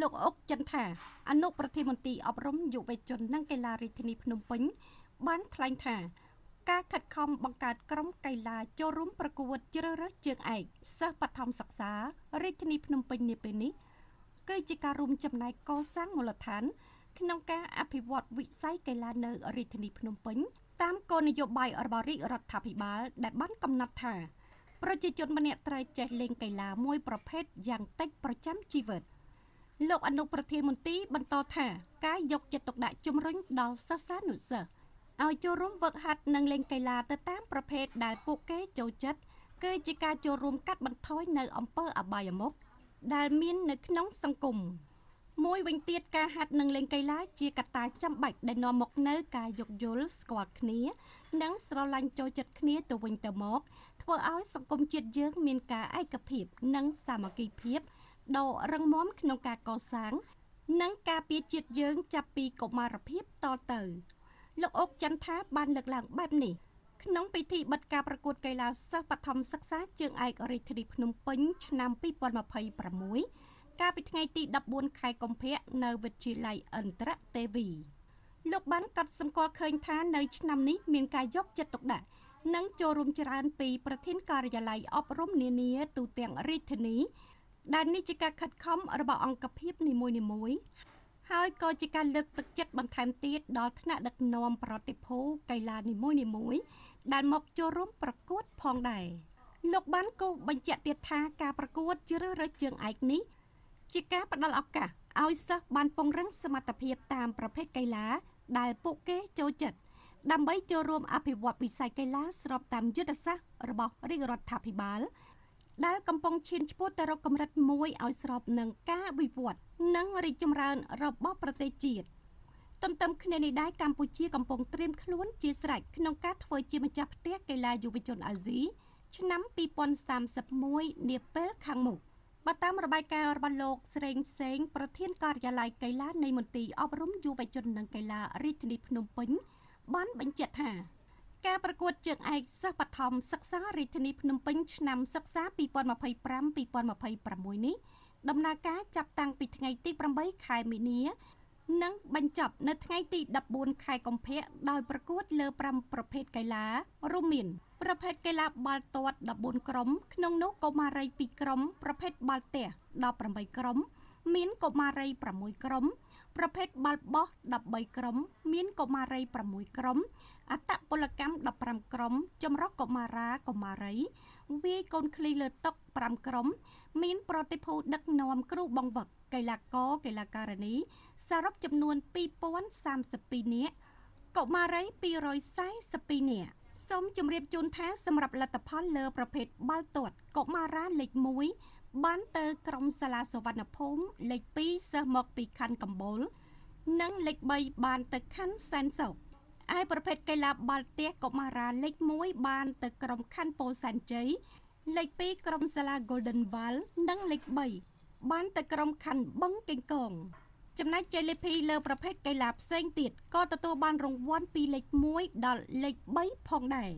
លោកអុកចន្ទថាអនុប្រធានមន្ត្រីអប់រំយុវជននិងកីឡារាជធានីភ្នំពេញបានថ្លែងថាការខិតខំបង្កើតក្រុមកីឡាចូលរួមប្រកួតជ្រើសរើសជើងឯកសិស្សបឋមសិក្សារាជធានីភ្នំពេញនាពេលនេះគឺជាការរួមចំណែកកសាងមូលដ្ឋានក្នុងការអភិវឌ្ឍវិស័យកីឡានៅរាជធានីភ្នំពេញតាមគោលនយោបាយរបស់រាជរដ្ឋាភិបាលដែលបានកំណត់ថាប្រជាជនម្នាក់ត្រូវចេះលេងកីឡាមួយប្រភេទយ៉ាងតិចប្រចាំជីវិតលោកអនុប្រធានមន្ត្រីបន្តថាការយកចិត្តទុកដាក់ជំរុញដល់សិស្សានុសិស្សឲ្យចូលរួមហ្វឹកហាត់និងលេងកីឡាទៅតាមប្រភេទដែលពួកគេចូលចិត្តគឺជាការចូលរួមកាត់បន្ថយនៅអំពើអបាយមុខដែលមាននៅក្នុងសង្គមមួយវិញទៀតការហាត់និងលេងកីឡាជាកត្តាចាំបាច់ដែលនាំមកនូវការយោគយល់ស្គាល់គ្នានិងស្រឡាញ់ចូលចិត្តគ្នាទៅវិញទៅមកធ្វើឲ្យសង្គមជាតិយើងមានការឯកភាពនិងសាមគ្គីភាពដ៏រឹងមាំក្នុងការកសាងនិងការពារជាតិយើងចាប់ពីកុមារភាពតទៅលោកអុកចន្ទថាបានលើកឡើងបែបនេះក្នុងពិធីបិទការប្រកួតកីឡាសិស្សបឋមសិក្សាជើងឯករាជធានីភ្នំពេញឆ្នាំ2026កាលពីថ្ងៃទី14ខែកុម្ភៈនៅវិទ្យាល័យឥន្ទ្រទេវីលោកបានកត់សម្គាល់ឃើញថានៅឆ្នាំនេះមានការយកចិត្តទុកដាក់និងចូលរួមច្រើនពីប្រធានការិយាល័យអប់រំនានាទូទាំងរាជធានីដែលនេះជាការខិតខំរបស់អង្គភាពនីមួយៗហើយក៏ជាការលើកទឹកចិត្តបន្ថែមទៀតដល់ថ្នាក់ដឹកនាំប្រតិភូកីឡានីមួយៗដែលមកចូលរួមប្រកួតផងដែរលោកបានគូបញ្ជាក់ទៀតថាការប្រកួតជ្រើសរើសជើងឯកនេះជាការផ្ដល់ឱកាសឲ្យសិស្សបានពង្រឹងសមត្ថភាពតាមប្រភេទកីឡាដែលពួកគេចូលចិត្តដើម្បីចូលរួមអភិវឌ្ឍវិស័យកីឡាស្របតាមយុទ្ធសាស្ត្ររបស់រាជរដ្ឋាភិបាលដែលកំពុងឈានឆ្ពោះទៅរកកម្រិតមួយឲ្យស្របនឹងការវិវត្តនិងរីកចម្រើនរបស់ប្រទេសជាតិទន្ទឹមគ្នានេះដែរកម្ពុជាកំពុងត្រៀមខ្លួនជាស្រេចក្នុងការធ្វើជាម្ចាស់ផ្ទះកីឡាយុវជនអាស៊ីឆ្នាំ2031នាពេលខាងមុខបើតាមរបាយការណ៍របស់លោកស្រីសេងប្រធានការិយាល័យកីឡានៃមន្ទីរអប់រំយុវជននិងកីឡារាជធានីភ្នំពេញបានបញ្ជាក់ថាការប្រកួតជើងឯកសិស្សបឋមសិក្សារាជធានីភ្នំពេញឆ្នាំសិក្សា2025-2026នេះដំណើរការចាប់តាំងពីថ្ងៃទី8ខែមីនានិងបញ្ចប់នៅថ្ងៃទី14ខែកុម្ភៈដោយប្រកួតលើ5ប្រភេទកីឡារួមមានប្រភេទកីឡាបាល់ទាត់14ក្រុមក្នុងនោះកុមារី2ក្រុមប្រភេទបាល់ទះ18ក្រុមមានកុមារី6ក្រុមប្រភេទបាល់បោះ13ក្រុមមានកុមារី6ក្រុមអត្តពលកម្ម15ក្រុមចម្រុះកុមារាកុមារីវាយកូនឃ្លីលើតុ5ក្រុមមានប្រតិភូដឹកនាំគ្រូបង្វឹកកីឡាករកីឡាការិនីសរុបចំនួន2032នាក់កុមារី242នាក់សូមជម្រាបជូនថាសម្រាប់លទ្ធផលលើប្រភេទបាល់ទាត់កុមារាលេខ1បានទៅក្រុមសាលាសុវណ្ណភូមិលេខ2សិស្សមកពីខណ្ឌកំពូលនិងលេខ3បានទៅខណ្ឌសែនសុខឯប្រភេទកីឡាបាល់ទះកុមារាលេខ1បានទៅក្រុមខណ្ឌពោធិ៍សែនជ័យលេខ2ក្រុមសាលា Golden Val និងលេខ3បានទៅក្រុមខណ្ឌបឹងកេងកងចំណែកជ័យលាភីលើប្រភេទកីឡាផ្សេងទៀតក៏ទទួលបានរង្វាន់ពីលេខ1ដល់លេខ3ផងដែរ